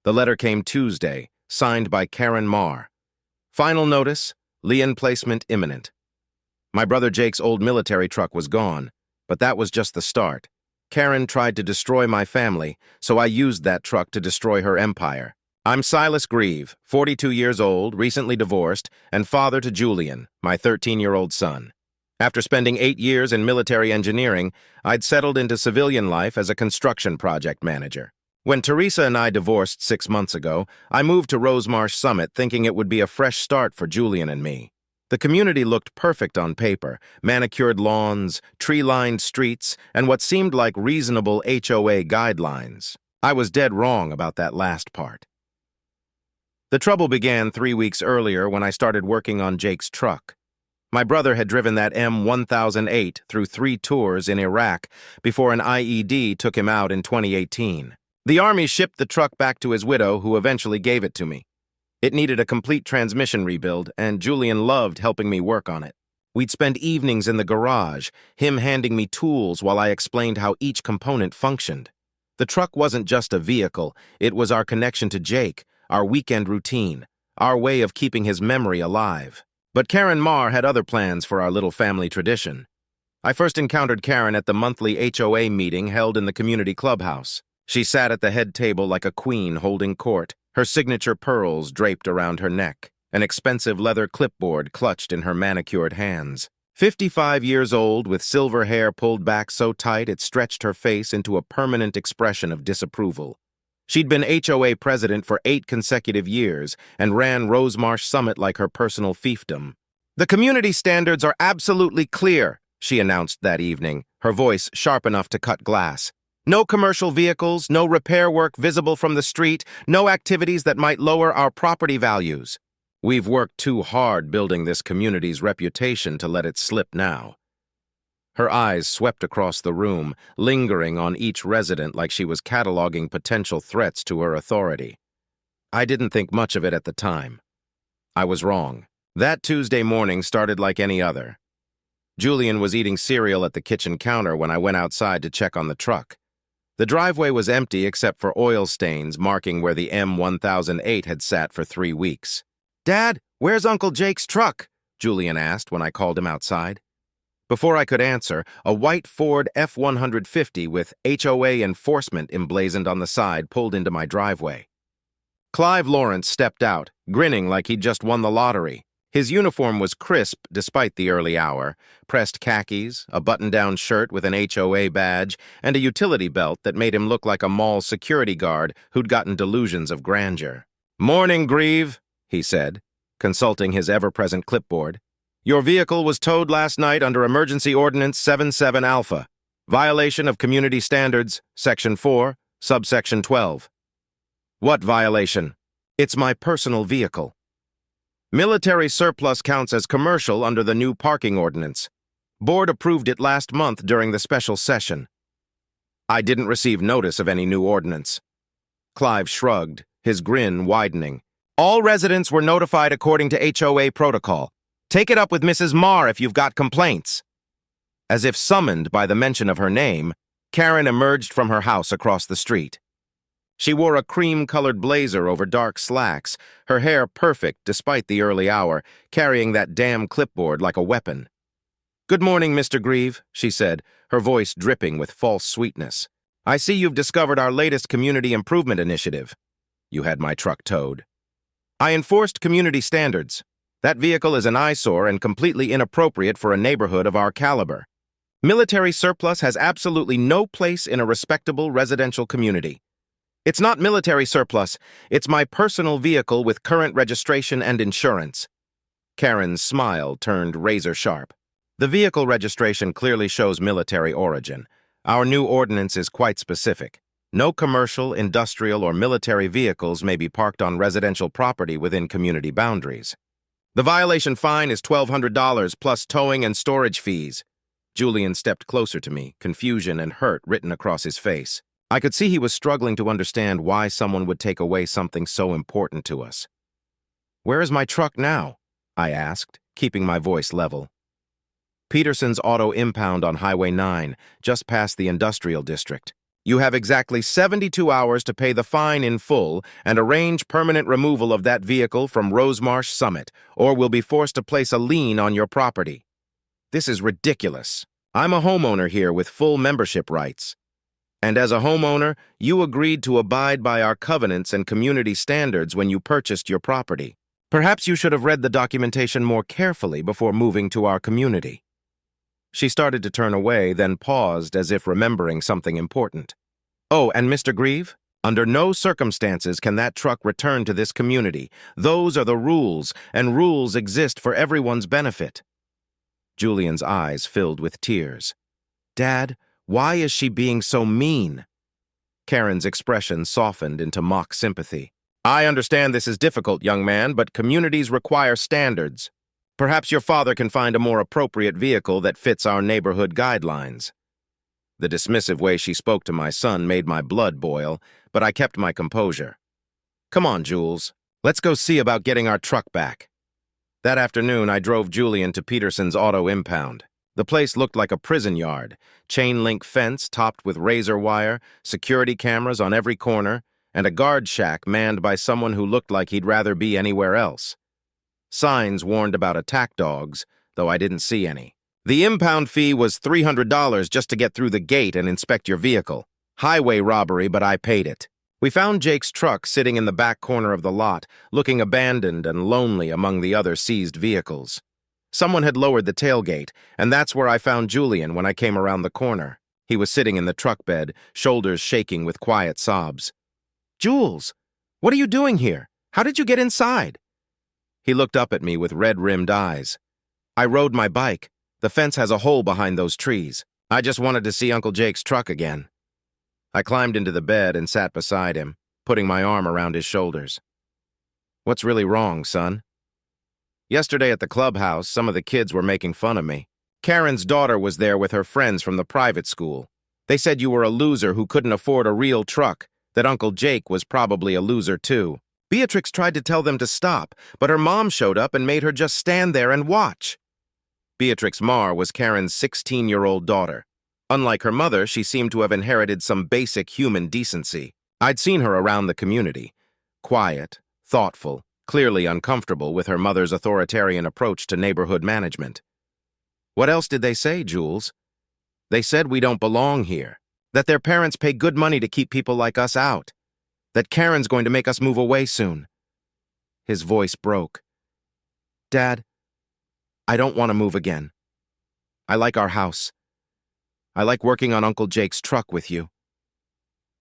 The letter came Tuesday, signed by Karen Marr. Final notice, lien placement imminent. My brother Jake's old military truck was gone, but that was just the start. Karen tried to destroy my family, so I used that truck to destroy her empire. I'm Silas Grieve, 42 years old, recently divorced, and father to Julian, my 13-year-old son. After spending 8 years in military engineering, I'd settled into civilian life as a construction project manager. When Teresa and I divorced 6 months ago, I moved to Rosemarsh Summit thinking it would be a fresh start for Julian and me. The community looked perfect on paper, manicured lawns, tree-lined streets, and what seemed like reasonable HOA guidelines. I was dead wrong about that last part. The trouble began 3 weeks earlier when I started working on Jake's truck. My brother had driven that M1008 through 3 tours in Iraq before an IED took him out in 2018. The Army shipped the truck back to his widow, who eventually gave it to me. It needed a complete transmission rebuild, and Julian loved helping me work on it. We'd spend evenings in the garage, him handing me tools while I explained how each component functioned. The truck wasn't just a vehicle, it was our connection to Jake, our weekend routine, our way of keeping his memory alive. But Karen Marr had other plans for our little family tradition. I first encountered Karen at the monthly HOA meeting held in the community clubhouse. She sat at the head table like a queen holding court, her signature pearls draped around her neck, an expensive leather clipboard clutched in her manicured hands. 55 years old, with silver hair pulled back so tight it stretched her face into a permanent expression of disapproval. She'd been HOA president for 8 consecutive years and ran Rosemarsh Summit like her personal fiefdom. "The community standards are absolutely clear," she announced that evening, her voice sharp enough to cut glass. "No commercial vehicles, no repair work visible from the street, no activities that might lower our property values. We've worked too hard building this community's reputation to let it slip now." Her eyes swept across the room, lingering on each resident like she was cataloging potential threats to her authority. I didn't think much of it at the time. I was wrong. That Tuesday morning started like any other. Julian was eating cereal at the kitchen counter when I went outside to check on the truck. The driveway was empty except for oil stains marking where the M1008 had sat for 3 weeks. "Dad, where's Uncle Jake's truck?" Julian asked when I called him outside. Before I could answer, a white Ford F-150 with HOA enforcement emblazoned on the side pulled into my driveway. Clive Lawrence stepped out, grinning like he'd just won the lottery. His uniform was crisp despite the early hour, pressed khakis, a button-down shirt with an HOA badge, and a utility belt that made him look like a mall security guard who'd gotten delusions of grandeur. "Morning, Grieve," he said, consulting his ever-present clipboard. "Your vehicle was towed last night under Emergency Ordinance 77 Alpha. Violation of Community Standards, Section 4, Subsection 12. "What violation?" "It's my personal vehicle." "Military surplus counts as commercial under the new parking ordinance. Board approved it last month during the special session." "I didn't receive notice of any new ordinance." Clive shrugged, his grin widening. "All residents were notified according to HOA protocol. Take it up with Mrs. Marr if you've got complaints." As if summoned by the mention of her name, Karen emerged from her house across the street. She wore a cream-colored blazer over dark slacks, her hair perfect despite the early hour, carrying that damn clipboard like a weapon. "Good morning, Mr. Grieve," she said, her voice dripping with false sweetness. "I see you've discovered our latest community improvement initiative." "You had my truck towed." "I enforced community standards. That vehicle is an eyesore and completely inappropriate for a neighborhood of our caliber. Military surplus has absolutely no place in a respectable residential community. It's not military surplus, it's my personal vehicle with current registration and insurance." Karen's smile turned razor-sharp. "The vehicle registration clearly shows military origin. Our new ordinance is quite specific. No commercial, industrial, or military vehicles may be parked on residential property within community boundaries. The violation fine is $1,200 plus towing and storage fees." Julian stepped closer to me, confusion and hurt written across his face. I could see he was struggling to understand why someone would take away something so important to us. "Where is my truck now?" I asked, keeping my voice level. "Peterson's Auto Impound on Highway 9, just past the industrial district." You have exactly 72 hours to pay the fine in full and arrange permanent removal of that vehicle from Rosemarsh Summit, or we'll be forced to place a lien on your property. This is ridiculous. I'm a homeowner here with full membership rights. And as a homeowner, you agreed to abide by our covenants and community standards when you purchased your property. Perhaps you should have read the documentation more carefully before moving to our community. She started to turn away, then paused as if remembering something important. Oh, and Mr. Grieve? Under no circumstances can that truck return to this community. Those are the rules, and rules exist for everyone's benefit. Julian's eyes filled with tears. Dad, why is she being so mean? Karen's expression softened into mock sympathy. I understand this is difficult, young man, but communities require standards. Perhaps your father can find a more appropriate vehicle that fits our neighborhood guidelines. The dismissive way she spoke to my son made my blood boil, but I kept my composure. Come on, Jules. Let's go see about getting our truck back. That afternoon, I drove Julian to Peterson's Auto Impound. The place looked like a prison yard, chain-link fence topped with razor wire, security cameras on every corner, and a guard shack manned by someone who looked like he'd rather be anywhere else. Signs warned about attack dogs, though I didn't see any. The impound fee was $300 just to get through the gate and inspect your vehicle. Highway robbery, but I paid it. We found Jake's truck sitting in the back corner of the lot, looking abandoned and lonely among the other seized vehicles. Someone had lowered the tailgate, and that's where I found Julian when I came around the corner. He was sitting in the truck bed, shoulders shaking with quiet sobs. Jules, what are you doing here? How did you get inside? He looked up at me with red-rimmed eyes. I rode my bike. The fence has a hole behind those trees. I just wanted to see Uncle Jake's truck again. I climbed into the bed and sat beside him, putting my arm around his shoulders. What's really wrong, son? Yesterday at the clubhouse, some of the kids were making fun of me. Karen's daughter was there with her friends from the private school. They said you were a loser who couldn't afford a real truck, that Uncle Jake was probably a loser too. Beatrix tried to tell them to stop, but her mom showed up and made her just stand there and watch. Beatrix Marr was Karen's 16-year-old daughter. Unlike her mother, she seemed to have inherited some basic human decency. I'd seen her around the community. Quiet, thoughtful, clearly uncomfortable with her mother's authoritarian approach to neighborhood management. What else did they say, Jules? They said we don't belong here, that their parents pay good money to keep people like us out, that Karen's going to make us move away soon. His voice broke. Dad, I don't want to move again. I like our house. I like working on Uncle Jake's truck with you.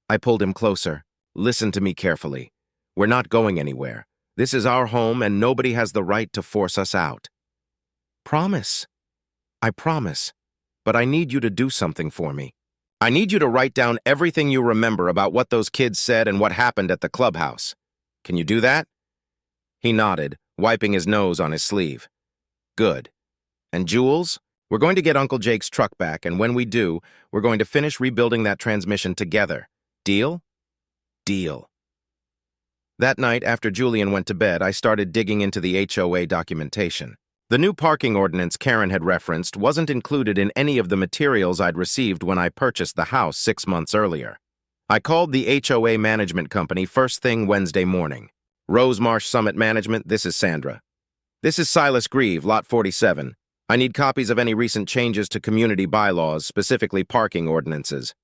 I pulled him closer. Listen to me carefully. We're not going anywhere. This is our home and nobody has the right to force us out. Promise. I promise. But I need you to do something for me. I need you to write down everything you remember about what those kids said and what happened at the clubhouse. Can you do that? He nodded, wiping his nose on his sleeve. Good. And Jules, we're going to get Uncle Jake's truck back, and when we do, we're going to finish rebuilding that transmission together. Deal? Deal. That night, after Julian went to bed, I started digging into the HOA documentation. The new parking ordinance Karen had referenced wasn't included in any of the materials I'd received when I purchased the house 6 months earlier. I called the HOA management company first thing Wednesday morning. Rosemarsh Summit Management, this is Sandra. This is Silas Grieve, Lot 47. I need copies of any recent changes to community bylaws, specifically parking ordinances.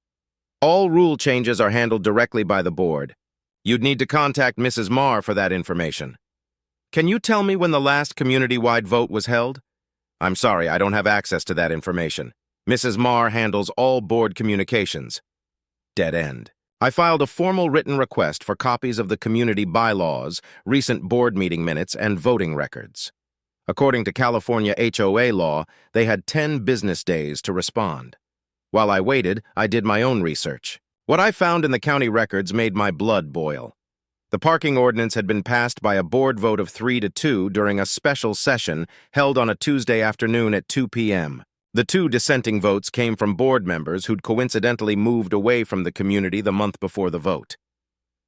All rule changes are handled directly by the board. You'd need to contact Mrs. Marr for that information. Can you tell me when the last community-wide vote was held? I'm sorry, I don't have access to that information. Mrs. Marr handles all board communications. Dead end. I filed a formal written request for copies of the community bylaws, recent board meeting minutes, and voting records. According to California HOA law, they had 10 business days to respond. While I waited, I did my own research. What I found in the county records made my blood boil. The parking ordinance had been passed by a board vote of 3-2 during a special session held on a Tuesday afternoon at 2 p.m. The 2 dissenting votes came from board members who'd coincidentally moved away from the community the month before the vote.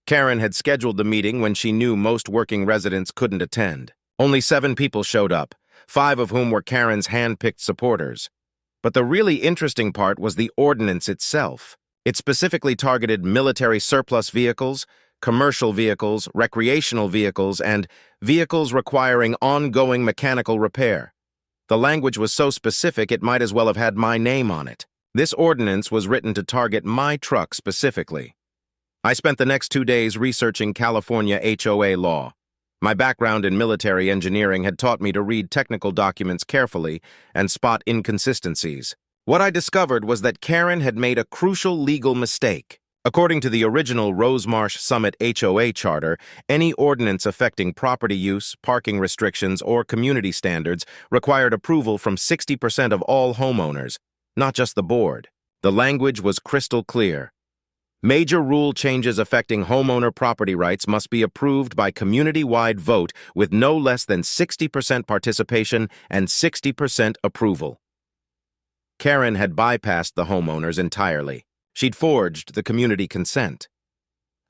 Karen had scheduled the meeting when she knew most working residents couldn't attend. Only 7 people showed up, 5 of whom were Karen's hand-picked supporters. But the really interesting part was the ordinance itself. It specifically targeted military surplus vehicles, commercial vehicles, recreational vehicles, and vehicles requiring ongoing mechanical repair. The language was so specific it might as well have had my name on it. This ordinance was written to target my truck specifically. I spent the next 2 days researching California HOA law. My background in military engineering had taught me to read technical documents carefully and spot inconsistencies. What I discovered was that Karen had made a crucial legal mistake. According to the original Rosemarsh Summit HOA charter, any ordinance affecting property use, parking restrictions, or community standards required approval from 60% of all homeowners, not just the board. The language was crystal clear. Major rule changes affecting homeowner property rights must be approved by community-wide vote with no less than 60% participation and 60% approval. Karen had bypassed the homeowners entirely. She'd forged the community consent.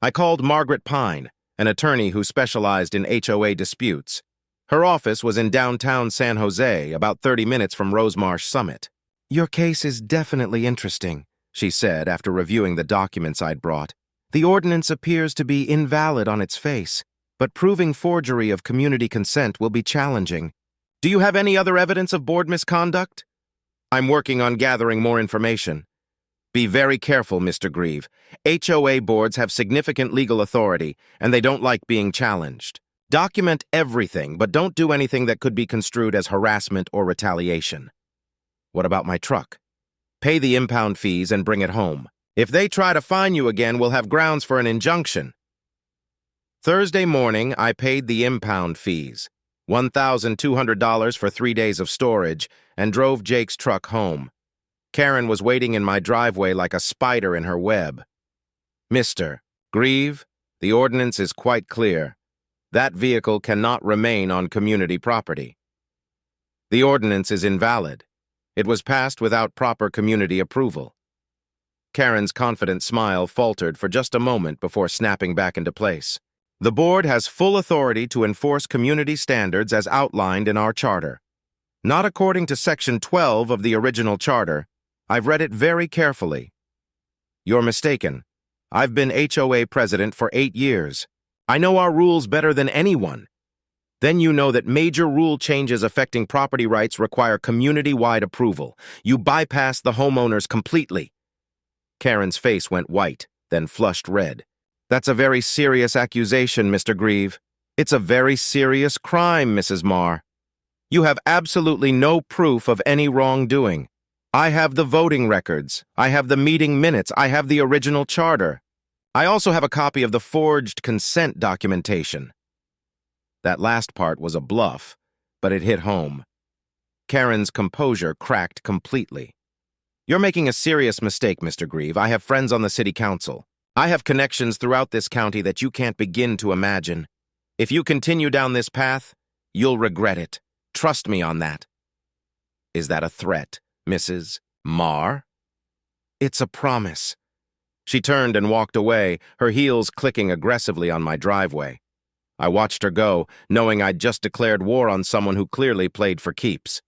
I called Margaret Pine, an attorney who specialized in HOA disputes. Her office was in downtown San Jose, about 30 minutes from Rosemarsh Summit. "Your case is definitely interesting," she said after reviewing the documents I'd brought. "The ordinance appears to be invalid on its face, but proving forgery of community consent will be challenging. Do you have any other evidence of board misconduct?" "I'm working on gathering more information." "Be very careful, Mr. Grieve. HOA boards have significant legal authority, and they don't like being challenged. Document everything, but don't do anything that could be construed as harassment or retaliation." "What about my truck?" "Pay the impound fees and bring it home. If they try to fine you again, we'll have grounds for an injunction." Thursday morning, I paid the impound fees, $1,200 for 3 days of storage, and drove Jake's truck home. Karen was waiting in my driveway like a spider in her web. "Mr. Grieve, the ordinance is quite clear. That vehicle cannot remain on community property. The ordinance is invalid. It was passed without proper community approval." Karen's confident smile faltered for just a moment before snapping back into place. "The board has full authority to enforce community standards as outlined in our charter. Not according to Section 12 of the original charter. I've read it very carefully." "You're mistaken. I've been HOA president for 8 years. I know our rules better than anyone. Then you know that major rule changes affecting property rights require community-wide approval. You bypass the homeowners completely." Karen's face went white, then flushed red. "That's a very serious accusation, Mr. Grieve. It's a very serious crime, Mrs. Marr. You have absolutely no proof of any wrongdoing. I have the voting records. I have the meeting minutes. I have the original charter. I also have a copy of the forged consent documentation." That last part was a bluff, but it hit home. Karen's composure cracked completely. "You're making a serious mistake, Mr. Grieve. I have friends on the city council. I have connections throughout this county that you can't begin to imagine. If you continue down this path, you'll regret it. Trust me on that." "Is that a threat, Mrs. Marr?" "It's a promise." She turned and walked away, her heels clicking aggressively on my driveway. I watched her go, knowing I'd just declared war on someone who clearly played for keeps.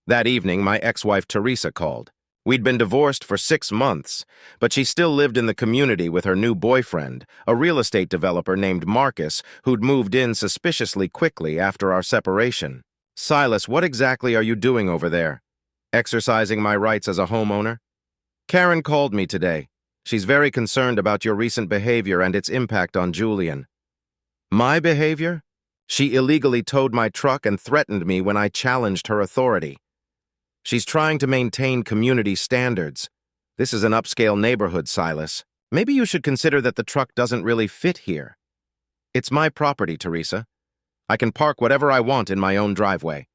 That evening, my ex-wife Teresa called. We'd been divorced for 6 months, but she still lived in the community with her new boyfriend, a real estate developer named Marcus, who'd moved in suspiciously quickly after our separation. "Silas, what exactly are you doing over there? Exercising my rights as a homeowner?" "Karen called me today. She's very concerned about your recent behavior and its impact on Julian." "My behavior?" "She illegally towed my truck and threatened me when I challenged her authority. She's trying to maintain community standards. This is an upscale neighborhood, Silas. Maybe you should consider that the truck doesn't really fit here." "It's my property, Teresa. I can park whatever I want in my own driveway."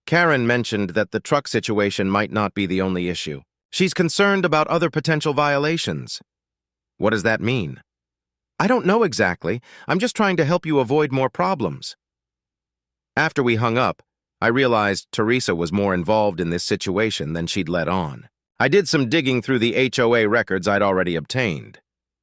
Karen mentioned that the truck situation might not be the only issue. She's concerned about other potential violations. "What does that mean?" "I don't know exactly. I'm just trying to help you avoid more problems." After we hung up, I realized Teresa was more involved in this situation than she'd let on. I did some digging through the HOA records I'd already obtained.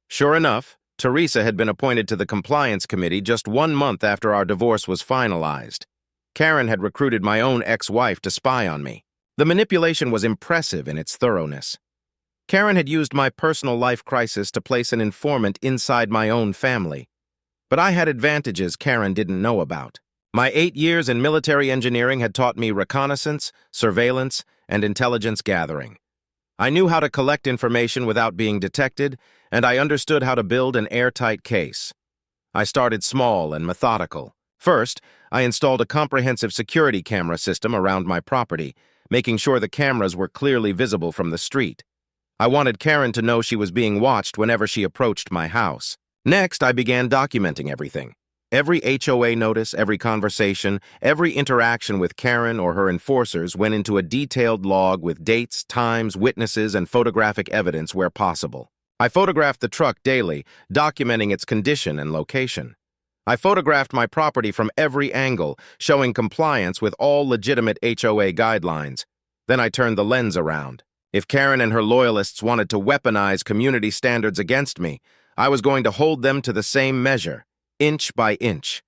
Sure enough, Teresa had been appointed to the compliance committee just 1 month after our divorce was finalized. Karen had recruited my own ex-wife to spy on me. The manipulation was impressive in its thoroughness. Karen had used my personal life crisis to place an informant inside my own family. But I had advantages Karen didn't know about. My 8 years in military engineering had taught me reconnaissance, surveillance, and intelligence gathering. I knew how to collect information without being detected, and I understood how to build an airtight case. I started small and methodical. First, I installed a comprehensive security camera system around my property, making sure the cameras were clearly visible from the street. I wanted Karen to know she was being watched whenever she approached my house. Next, I began documenting everything. Every HOA notice, every conversation, every interaction with Karen or her enforcers went into a detailed log with dates, times, witnesses, and photographic evidence where possible. I photographed the truck daily, documenting its condition and location. I photographed my property from every angle, showing compliance with all legitimate HOA guidelines. Then I turned the lens around. If Karen and her loyalists wanted to weaponize community standards against me, I was going to hold them to the same measure, inch by inch.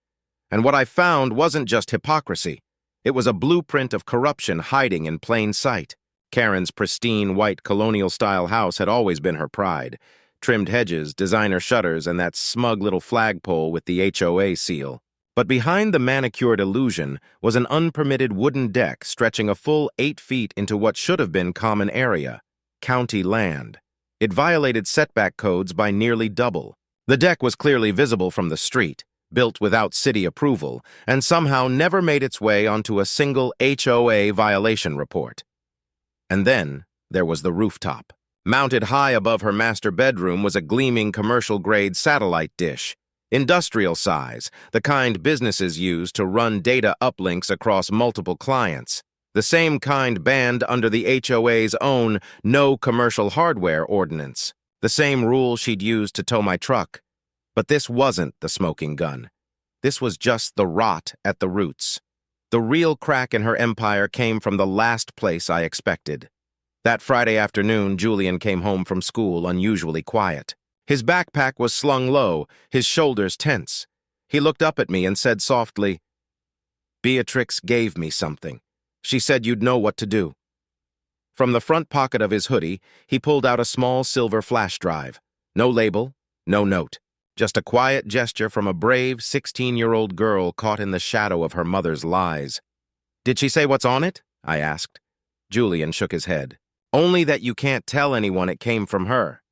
And what I found wasn't just hypocrisy. It was a blueprint of corruption hiding in plain sight. Karen's pristine white colonial-style house had always been her pride. Trimmed hedges, designer shutters, and that smug little flagpole with the HOA seal. But behind the manicured illusion was an unpermitted wooden deck stretching a full 8 feet into what should have been common area, county land. It violated setback codes by nearly double. The deck was clearly visible from the street, built without city approval, and somehow never made its way onto a single HOA violation report. And then there was the rooftop. Mounted high above her master bedroom was a gleaming commercial-grade satellite dish, industrial size, the kind businesses use to run data uplinks across multiple clients, the same kind banned under the HOA's own no commercial hardware ordinance, the same rule she'd used to tow my truck. But this wasn't the smoking gun. This was just the rot at the roots. The real crack in her empire came from the last place I expected. That Friday afternoon, Julian came home from school unusually quiet. His backpack was slung low, his shoulders tense. He looked up at me and said softly, "Beatrix gave me something. She said you'd know what to do." From the front pocket of his hoodie, he pulled out a small silver flash drive. No label, no note. Just a quiet gesture from a brave 16-year-old girl caught in the shadow of her mother's lies. "Did she say what's on it?" I asked. Julian shook his head. "Only that you can't tell anyone it came from her."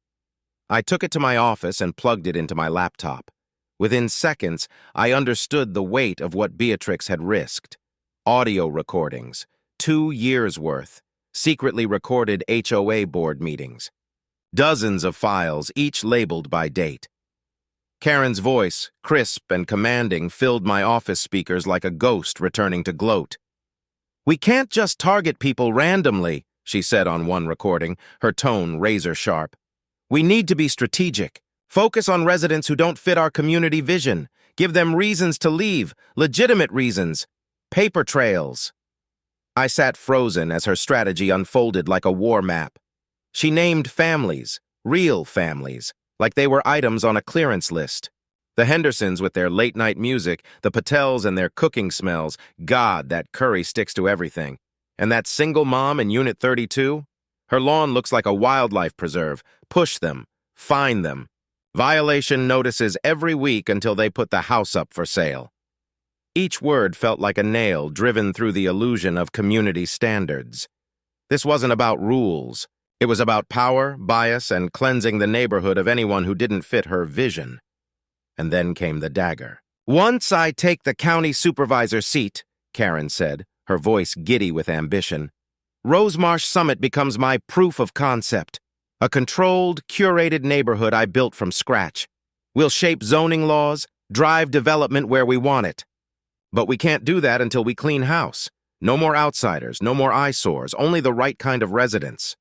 I took it to my office and plugged it into my laptop. Within seconds, I understood the weight of what Beatrix had risked. Audio recordings, 2 years' worth, secretly recorded HOA board meetings. Dozens of files, each labeled by date. Karen's voice, crisp and commanding, filled my office speakers like a ghost returning to gloat. "We can't just target people randomly," she said on one recording, her tone razor-sharp. "We need to be strategic. Focus on residents who don't fit our community vision. Give them reasons to leave, legitimate reasons. Paper trails." I sat frozen as her strategy unfolded like a war map. She named families, real families, like they were items on a clearance list. The Hendersons with their late-night music, the Patels and their cooking smells. God, that curry sticks to everything. And that single mom in Unit 32? Her lawn looks like a wildlife preserve. Push them. Fine them. Violation notices every week until they put the house up for sale. Each word felt like a nail driven through the illusion of community standards. This wasn't about rules. It was about power, bias, and cleansing the neighborhood of anyone who didn't fit her vision. And then came the dagger. "Once I take the county supervisor seat," Karen said, her voice giddy with ambition, "Rosemarsh Summit becomes my proof of concept. A controlled, curated neighborhood I built from scratch. We'll shape zoning laws, drive development where we want it. But we can't do that until we clean house. No more outsiders, no more eyesores, only the right kind of residents."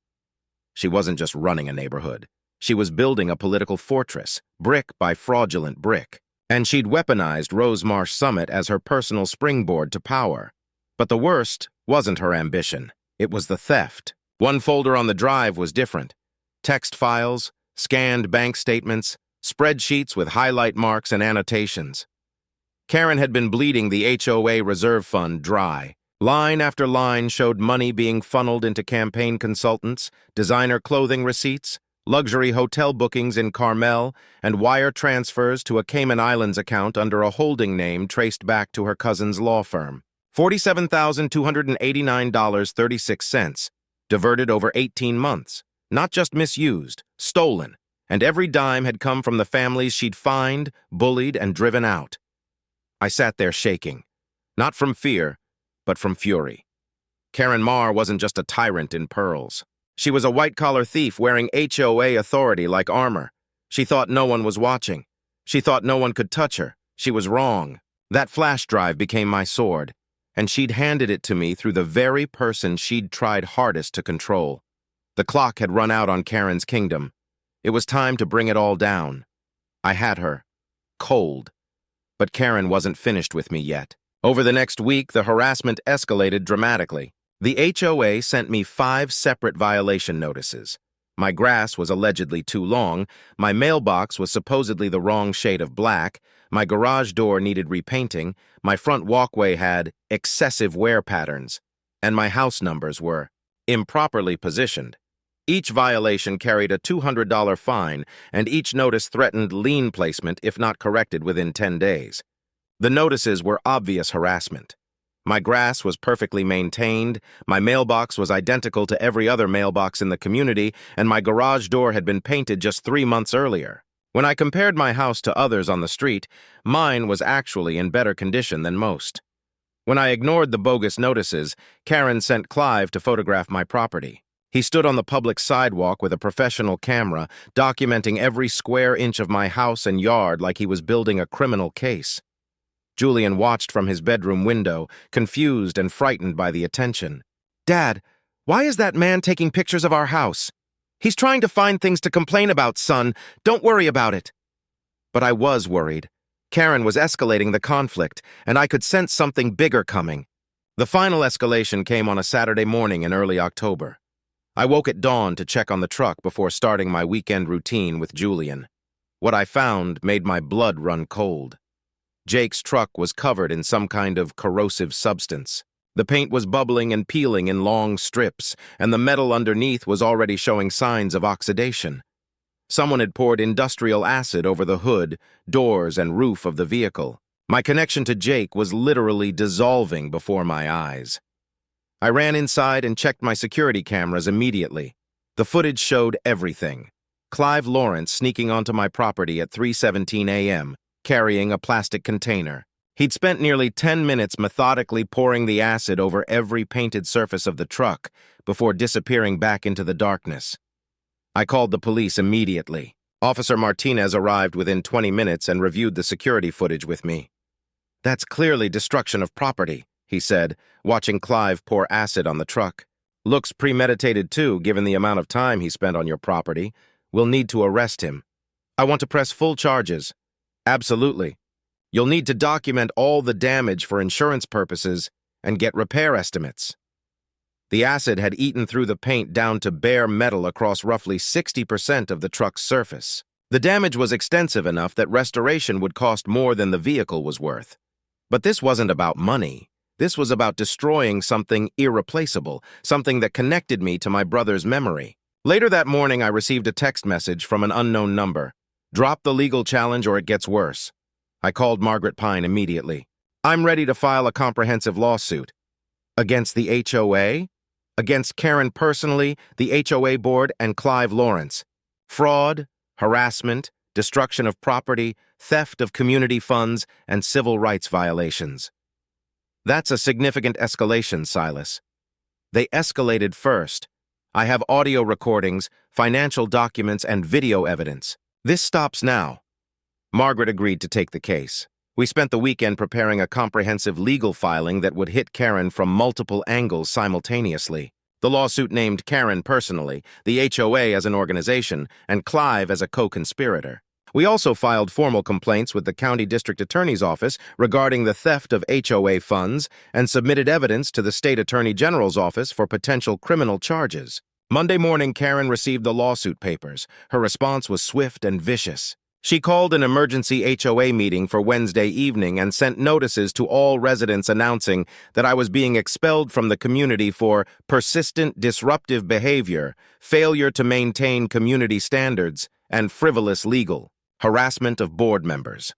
She wasn't just running a neighborhood. She was building a political fortress, brick by fraudulent brick. And she'd weaponized Rosemarsh Summit as her personal springboard to power. But the worst wasn't her ambition. It was the theft. One folder on the drive was different. Text files, scanned bank statements, spreadsheets with highlight marks and annotations. Karen had been bleeding the HOA reserve fund dry. Line after line showed money being funneled into campaign consultants, designer clothing receipts, luxury hotel bookings in Carmel, and wire transfers to a Cayman Islands account under a holding name traced back to her cousin's law firm. $47,289.36, diverted over 18 months. Not just misused, stolen, and every dime had come from the families she'd fined, bullied, and driven out. I sat there shaking, not from fear, but from fury. Karen Marr wasn't just a tyrant in pearls. She was a white-collar thief wearing HOA authority like armor. She thought no one was watching. She thought no one could touch her. She was wrong. That flash drive became my sword, and she'd handed it to me through the very person she'd tried hardest to control. The clock had run out on Karen's kingdom. It was time to bring it all down. I had her. Cold. But Karen wasn't finished with me yet. Over the next week, the harassment escalated dramatically. The HOA sent me 5 separate violation notices. My grass was allegedly too long, my mailbox was supposedly the wrong shade of black, my garage door needed repainting, my front walkway had excessive wear patterns, and my house numbers were improperly positioned. Each violation carried a $200 fine, and each notice threatened lien placement if not corrected within 10 days. The notices were obvious harassment. My grass was perfectly maintained, my mailbox was identical to every other mailbox in the community, and my garage door had been painted just 3 months earlier. When I compared my house to others on the street, mine was actually in better condition than most. When I ignored the bogus notices, Karen sent Clive to photograph my property. He stood on the public sidewalk with a professional camera, documenting every square inch of my house and yard like he was building a criminal case. Julian watched from his bedroom window, confused and frightened by the attention. "Dad, why is that man taking pictures of our house? He's trying to find things to complain about, son. Don't worry about it." But I was worried. Karen was escalating the conflict, and I could sense something bigger coming. The final escalation came on a Saturday morning in early October. I woke at dawn to check on the truck before starting my weekend routine with Julian. What I found made my blood run cold. Jake's truck was covered in some kind of corrosive substance. The paint was bubbling and peeling in long strips, and the metal underneath was already showing signs of oxidation. Someone had poured industrial acid over the hood, doors, and roof of the vehicle. My connection to Jake was literally dissolving before my eyes. I ran inside and checked my security cameras immediately. The footage showed everything. Clive Lawrence sneaking onto my property at 3:17 a.m., carrying a plastic container. He'd spent nearly 10 minutes methodically pouring the acid over every painted surface of the truck before disappearing back into the darkness. I called the police immediately. Officer Martinez arrived within 20 minutes and reviewed the security footage with me. "That's clearly destruction of property," he said, watching Clive pour acid on the truck. "Looks premeditated too, given the amount of time he spent on your property. We'll need to arrest him. I want to press full charges." "Absolutely. You'll need to document all the damage for insurance purposes and get repair estimates." The acid had eaten through the paint down to bare metal across roughly 60% of the truck's surface. The damage was extensive enough that restoration would cost more than the vehicle was worth. But this wasn't about money. This was about destroying something irreplaceable, something that connected me to my brother's memory. Later that morning, I received a text message from an unknown number. "Drop the legal challenge or it gets worse." I called Margaret Pine immediately. "I'm ready to file a comprehensive lawsuit." "Against the HOA? Against Karen personally, the HOA board, and Clive Lawrence. Fraud, harassment, destruction of property, theft of community funds, and civil rights violations." "That's a significant escalation, Silas." "They escalated first. I have audio recordings, financial documents, and video evidence. This stops now." Margaret agreed to take the case. We spent the weekend preparing a comprehensive legal filing that would hit Karen from multiple angles simultaneously. The lawsuit named Karen personally, the HOA as an organization, and Clive as a co-conspirator. We also filed formal complaints with the County District Attorney's Office regarding the theft of HOA funds and submitted evidence to the State Attorney General's office for potential criminal charges. Monday morning, Karen received the lawsuit papers. Her response was swift and vicious. She called an emergency HOA meeting for Wednesday evening and sent notices to all residents announcing that I was being expelled from the community for persistent disruptive behavior, failure to maintain community standards, and frivolous legal harassment of board members.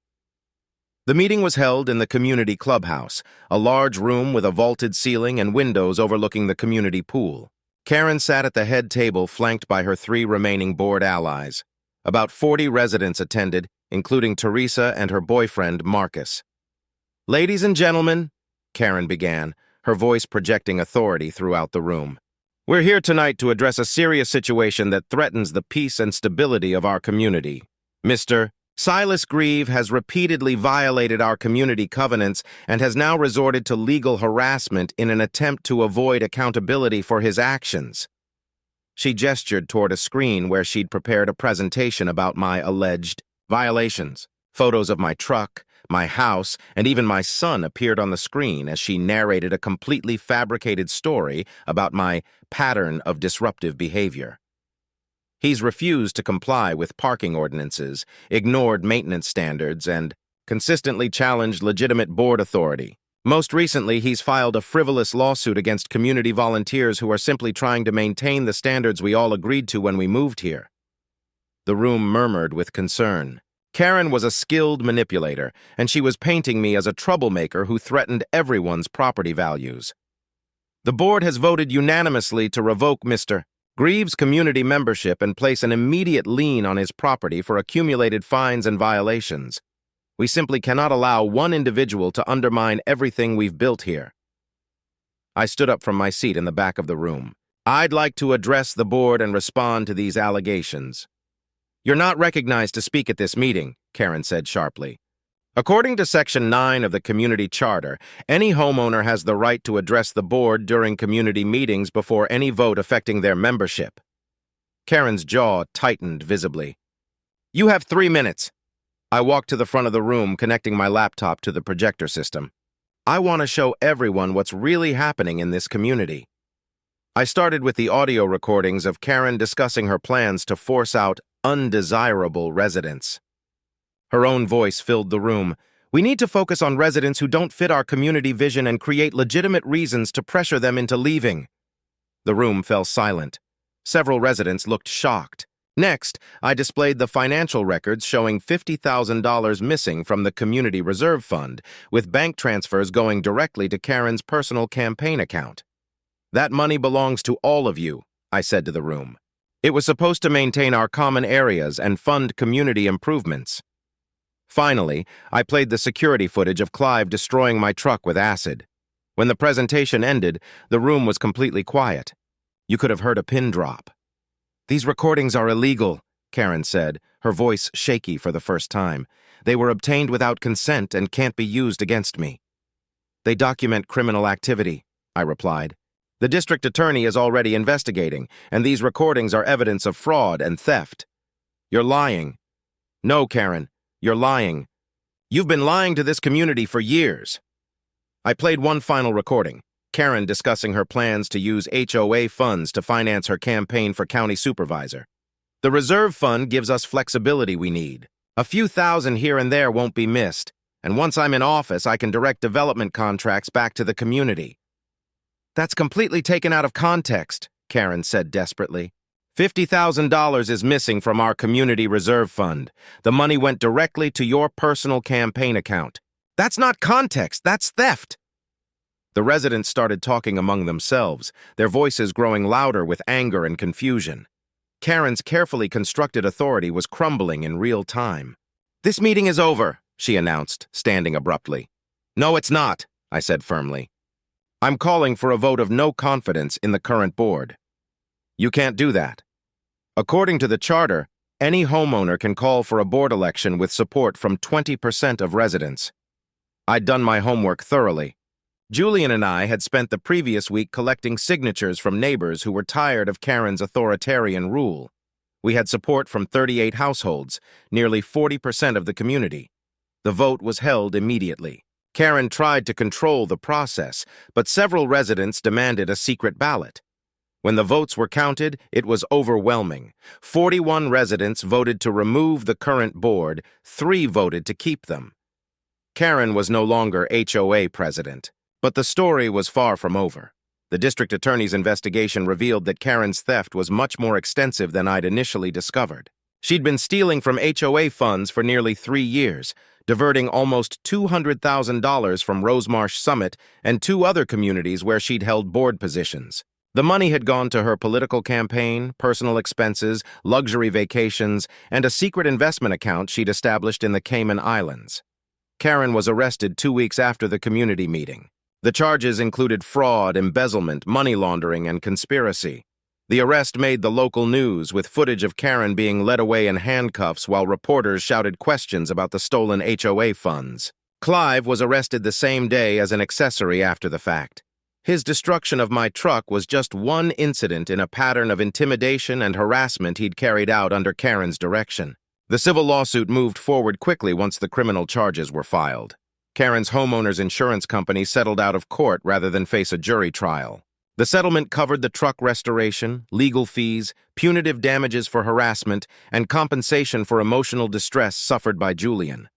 The meeting was held in the community clubhouse, a large room with a vaulted ceiling and windows overlooking the community pool. Karen sat at the head table flanked by her 3 remaining board allies. About 40 residents attended, including Teresa and her boyfriend, Marcus. "Ladies and gentlemen," Karen began, her voice projecting authority throughout the room. "We're here tonight to address a serious situation that threatens the peace and stability of our community. Mr. Silas Grieve has repeatedly violated our community covenants and has now resorted to legal harassment in an attempt to avoid accountability for his actions." She gestured toward a screen where she'd prepared a presentation about my alleged violations. Photos of my truck, my house, and even my son appeared on the screen as she narrated a completely fabricated story about my pattern of disruptive behavior. He's refused to comply with parking ordinances, ignored maintenance standards, and consistently challenged legitimate board authority. Most recently, he's filed a frivolous lawsuit against community volunteers who are simply trying to maintain the standards we all agreed to when we moved here. The room murmured with concern. Karen was a skilled manipulator, and she was painting me as a troublemaker who threatened everyone's property values. The board has voted unanimously to revoke Mr. Grieve's community membership and place an immediate lien on his property for accumulated fines and violations. We simply cannot allow one individual to undermine everything we've built here. I stood up from my seat in the back of the room. "I'd like to address the board and respond to these allegations." "You're not recognized to speak at this meeting," Karen said sharply. "According to Section 9 of the Community Charter, any homeowner has the right to address the board during community meetings before any vote affecting their membership." Karen's jaw tightened visibly. "You have 3 minutes." I walked to the front of the room, connecting my laptop to the projector system. "I want to show everyone what's really happening in this community." I started with the audio recordings of Karen discussing her plans to force out undesirable residents. Her own voice filled the room. "We need to focus on residents who don't fit our community vision and create legitimate reasons to pressure them into leaving." The room fell silent. Several residents looked shocked. Next, I displayed the financial records showing $50,000 missing from the Community Reserve Fund, with bank transfers going directly to Karen's personal campaign account. "That money belongs to all of you," I said to the room. "It was supposed to maintain our common areas and fund community improvements." Finally, I played the security footage of Clive destroying my truck with acid. When the presentation ended, the room was completely quiet. You could have heard a pin drop. "These recordings are illegal," Karen said, her voice shaky for the first time. "They were obtained without consent and can't be used against me." "They document criminal activity," I replied. "The district attorney is already investigating, and these recordings are evidence of fraud and theft." "You're lying." "No, Karen, you're lying. You've been lying to this community for years." I played one final recording. Karen discussing her plans to use HOA funds to finance her campaign for county supervisor. "The reserve fund gives us flexibility we need. A few thousand here and there won't be missed, and once I'm in office, I can direct development contracts back to the community." "That's completely taken out of context," Karen said desperately. $50,000 is missing from our community reserve fund. The money went directly to your personal campaign account. That's not context, that's theft." The residents started talking among themselves, their voices growing louder with anger and confusion. Karen's carefully constructed authority was crumbling in real time. "This meeting is over," she announced, standing abruptly. "No, it's not," I said firmly. "I'm calling for a vote of no confidence in the current board." "You can't do that. According to the charter, any homeowner can call for a board election with support from 20% of residents. I'd done my homework thoroughly. Julian and I had spent the previous week collecting signatures from neighbors who were tired of Karen's authoritarian rule. We had support from 38 households, nearly 40% of the community. The vote was held immediately. Karen tried to control the process, but several residents demanded a secret ballot. When the votes were counted, it was overwhelming. 41 residents voted to remove the current board, 3 voted to keep them. Karen was no longer HOA president, but the story was far from over. The district attorney's investigation revealed that Karen's theft was much more extensive than I'd initially discovered. She'd been stealing from HOA funds for nearly 3 years, diverting almost $200,000 from Rosemarsh Summit and 2 other communities where she'd held board positions. The money had gone to her political campaign, personal expenses, luxury vacations, and a secret investment account she'd established in the Cayman Islands. Karen was arrested 2 weeks after the community meeting. The charges included fraud, embezzlement, money laundering, and conspiracy. The arrest made the local news, with footage of Karen being led away in handcuffs while reporters shouted questions about the stolen HOA funds. Clive was arrested the same day as an accessory after the fact. His destruction of my truck was just one incident in a pattern of intimidation and harassment he'd carried out under Karen's direction. The civil lawsuit moved forward quickly once the criminal charges were filed. Karen's homeowner's insurance company settled out of court rather than face a jury trial. The settlement covered the truck restoration, legal fees, punitive damages for harassment, and compensation for emotional distress suffered by Julian.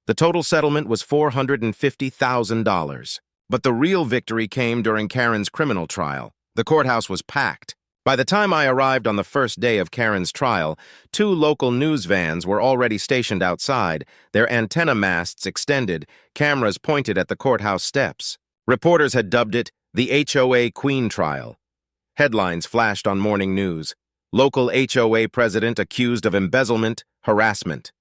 The total settlement was $450,000. But the real victory came during Karen's criminal trial. The courthouse was packed. By the time I arrived on the first day of Karen's trial, 2 local news vans were already stationed outside, their antenna masts extended, cameras pointed at the courthouse steps. Reporters had dubbed it the HOA Queen Trial. Headlines flashed on morning news. Local HOA president accused of embezzlement, harassment.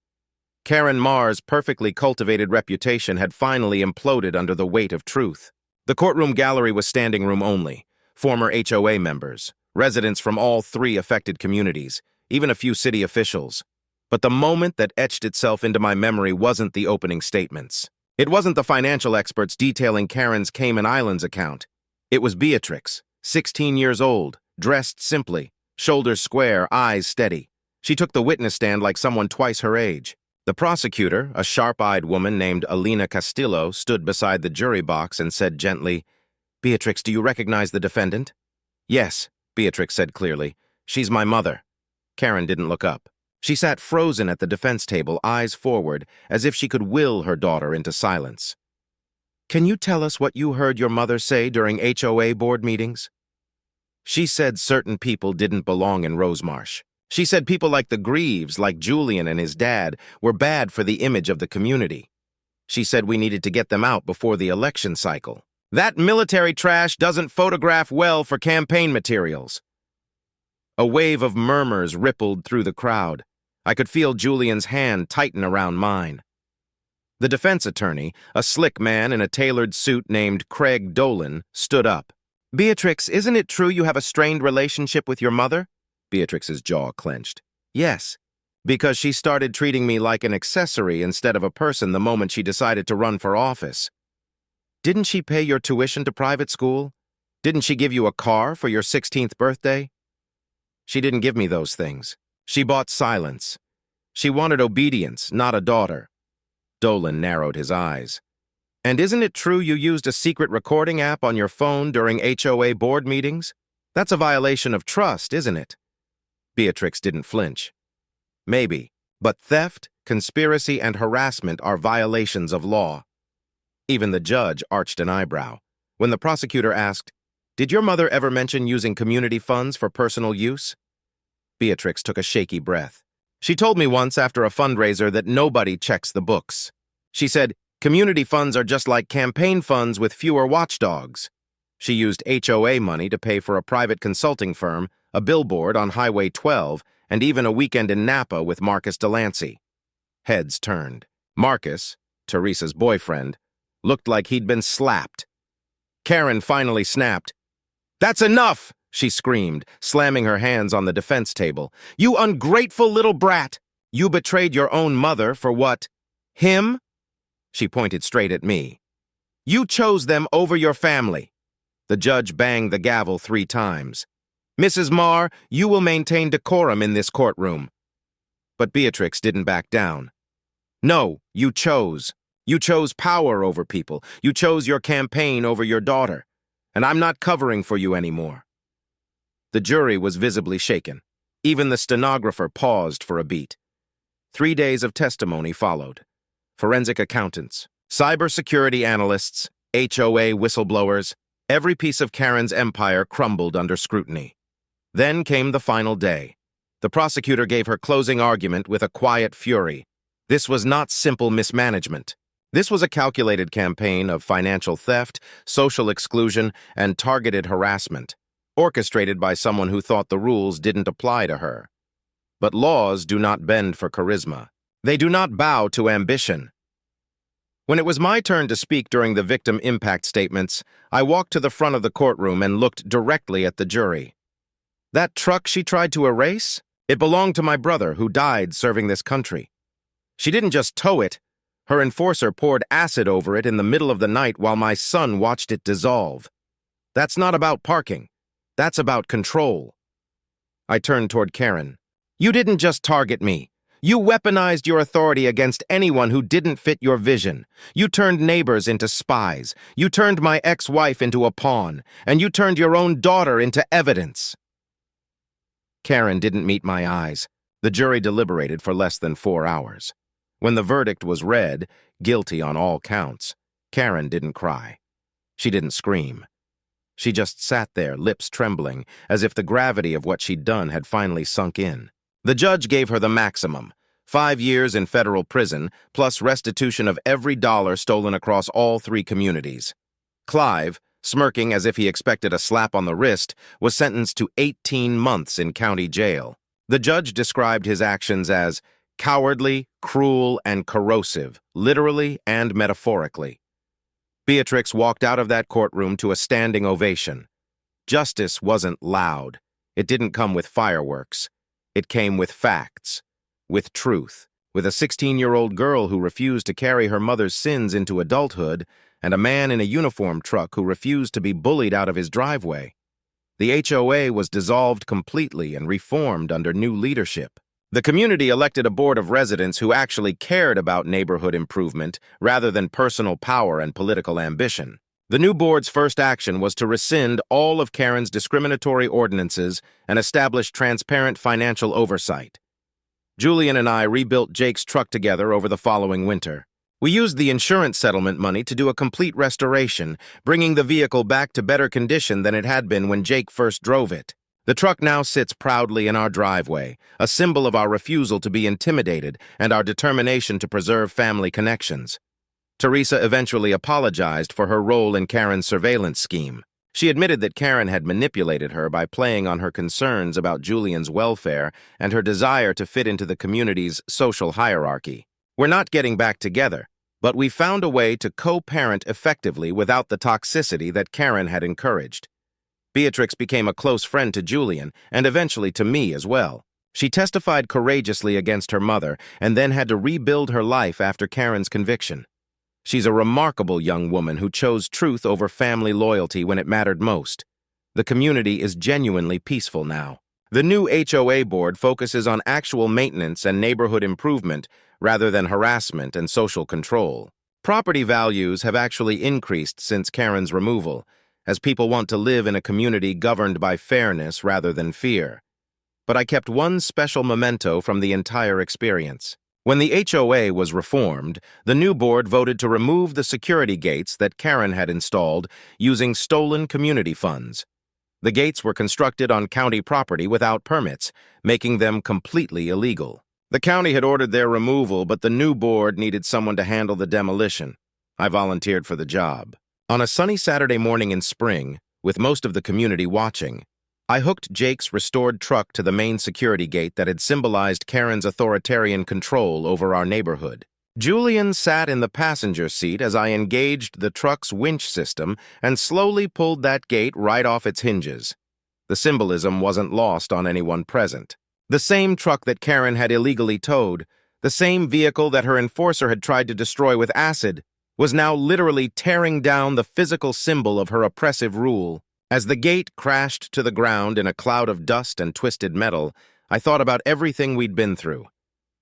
Karen Marr's perfectly cultivated reputation had finally imploded under the weight of truth. The courtroom gallery was standing room only. Former HOA members, residents from all 3 affected communities, even a few city officials. But the moment that etched itself into my memory wasn't the opening statements. It wasn't the financial experts detailing Karen's Cayman Islands account. It was Beatrix, 16 years old, dressed simply, shoulders square, eyes steady. She took the witness stand like someone twice her age. The prosecutor, a sharp-eyed woman named Alina Castillo, stood beside the jury box and said gently, "Beatrix, do you recognize the defendant?" "Yes," Beatrix said clearly. "She's my mother." Karen didn't look up. She sat frozen at the defense table, eyes forward, as if she could will her daughter into silence. "Can you tell us what you heard your mother say during HOA board meetings?" "She said certain people didn't belong in Rosemarsh. She said people like the Greaves, like Julian and his dad, were bad for the image of the community. She said we needed to get them out before the election cycle. That military trash doesn't photograph well for campaign materials." A wave of murmurs rippled through the crowd. I could feel Julian's hand tighten around mine. The defense attorney, a slick man in a tailored suit named Craig Dolan, stood up. "Beatrix, isn't it true you have a strained relationship with your mother?" Beatrix's jaw clenched. "Yes, because she started treating me like an accessory instead of a person the moment she decided to run for office." "Didn't she pay your tuition to private school? Didn't she give you a car for your 16th birthday?" "She didn't give me those things. She bought silence. She wanted obedience, not a daughter." Dolan narrowed his eyes. "And isn't it true you used a secret recording app on your phone during HOA board meetings? That's a violation of trust, isn't it?" Beatrix didn't flinch. "Maybe, but theft, conspiracy, and harassment are violations of law." Even the judge arched an eyebrow. When the prosecutor asked, "Did your mother ever mention using community funds for personal use?" Beatrix took a shaky breath. "She told me once after a fundraiser that nobody checks the books. She said, community funds are just like campaign funds with fewer watchdogs." She used HOA money to pay for a private consulting firm, a billboard on Highway 12, and even a weekend in Napa with Marcus Delancey. Heads turned. Marcus, Teresa's boyfriend, looked like he'd been slapped. Karen finally snapped. "That's enough!" she screamed, slamming her hands on the defense table. "You ungrateful little brat! You betrayed your own mother for what? Him?" She pointed straight at me. "You chose them over your family." The judge banged the gavel 3 times. "Mrs. Marr, you will maintain decorum in this courtroom." But Beatrix didn't back down. "No, you chose. You chose power over people. You chose your campaign over your daughter. And I'm not covering for you anymore." The jury was visibly shaken. Even the stenographer paused for a beat. 3 days of testimony followed. Forensic accountants, cybersecurity analysts, HOA whistleblowers, every piece of Karen's empire crumbled under scrutiny. Then came the final day. The prosecutor gave her closing argument with a quiet fury. This was not simple mismanagement. This was a calculated campaign of financial theft, social exclusion, and targeted harassment, orchestrated by someone who thought the rules didn't apply to her. But laws do not bend for charisma. They do not bow to ambition. When it was my turn to speak during the victim impact statements, I walked to the front of the courtroom and looked directly at the jury. That truck she tried to erase? It belonged to my brother, who died serving this country. She didn't just tow it. Her enforcer poured acid over it in the middle of the night while my son watched it dissolve. That's not about parking. That's about control. I turned toward Karen. You didn't just target me. You weaponized your authority against anyone who didn't fit your vision. You turned neighbors into spies. You turned my ex-wife into a pawn. And you turned your own daughter into evidence. Karen didn't meet my eyes. The jury deliberated for less than 4 hours. When the verdict was read, guilty on all counts, Karen didn't cry. She didn't scream. She just sat there, lips trembling, as if the gravity of what she'd done had finally sunk in. The judge gave her the maximum, 5 years in federal prison, plus restitution of every dollar stolen across all 3 communities. Clive, smirking as if he expected a slap on the wrist, was sentenced to 18 months in county jail. The judge described his actions as cowardly, cruel, and corrosive, literally and metaphorically. Beatrix walked out of that courtroom to a standing ovation. Justice wasn't loud. It didn't come with fireworks. It came with facts, with truth, with a 16-year-old girl who refused to carry her mother's sins into adulthood, and a man in a uniform truck who refused to be bullied out of his driveway. The HOA was dissolved completely and reformed under new leadership. The community elected a board of residents who actually cared about neighborhood improvement rather than personal power and political ambition. The new board's first action was to rescind all of Karen's discriminatory ordinances and establish transparent financial oversight. Julian and I rebuilt Jake's truck together over the following winter. We used the insurance settlement money to do a complete restoration, bringing the vehicle back to better condition than it had been when Jake first drove it. The truck now sits proudly in our driveway, a symbol of our refusal to be intimidated and our determination to preserve family connections. Teresa eventually apologized for her role in Karen's surveillance scheme. She admitted that Karen had manipulated her by playing on her concerns about Julian's welfare and her desire to fit into the community's social hierarchy. We're not getting back together, but we found a way to co-parent effectively without the toxicity that Karen had encouraged. Beatrix became a close friend to Julian, and eventually to me as well. She testified courageously against her mother and then had to rebuild her life after Karen's conviction. She's a remarkable young woman who chose truth over family loyalty when it mattered most. The community is genuinely peaceful now. The new HOA board focuses on actual maintenance and neighborhood improvement rather than harassment and social control. Property values have actually increased since Karen's removal, as people want to live in a community governed by fairness rather than fear. But I kept one special memento from the entire experience. When the HOA was reformed, the new board voted to remove the security gates that Karen had installed using stolen community funds. The gates were constructed on county property without permits, making them completely illegal. The county had ordered their removal, but the new board needed someone to handle the demolition. I volunteered for the job. On a sunny Saturday morning in spring, with most of the community watching, I hooked Jake's restored truck to the main security gate that had symbolized Karen's authoritarian control over our neighborhood. Julian sat in the passenger seat as I engaged the truck's winch system and slowly pulled that gate right off its hinges. The symbolism wasn't lost on anyone present. The same truck that Karen had illegally towed, the same vehicle that her enforcer had tried to destroy with acid, was now literally tearing down the physical symbol of her oppressive rule. As the gate crashed to the ground in a cloud of dust and twisted metal, I thought about everything we'd been through.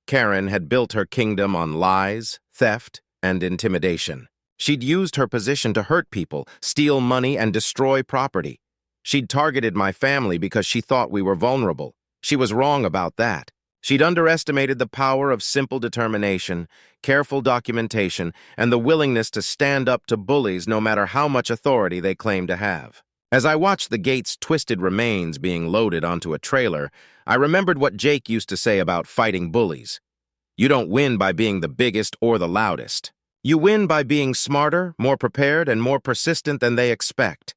Karen had built her kingdom on lies, theft, and intimidation. She'd used her position to hurt people, steal money, and destroy property. She'd targeted my family because she thought we were vulnerable. She was wrong about that. She'd underestimated the power of simple determination, careful documentation, and the willingness to stand up to bullies no matter how much authority they claimed to have. As I watched the gate's twisted remains being loaded onto a trailer, I remembered what Jake used to say about fighting bullies. You don't win by being the biggest or the loudest. You win by being smarter, more prepared, and more persistent than they expect.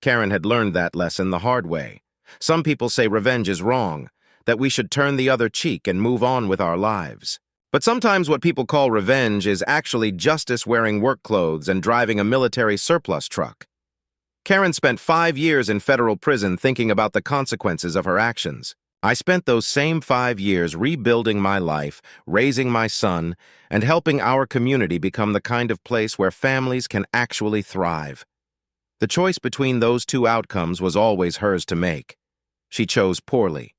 Karen had learned that lesson the hard way. Some people say revenge is wrong, that we should turn the other cheek and move on with our lives. But sometimes what people call revenge is actually justice wearing work clothes and driving a military surplus truck. Karen spent 5 years in federal prison thinking about the consequences of her actions. I spent those same 5 years rebuilding my life, raising my son, and helping our community become the kind of place where families can actually thrive. The choice between those two outcomes was always hers to make. She chose poorly.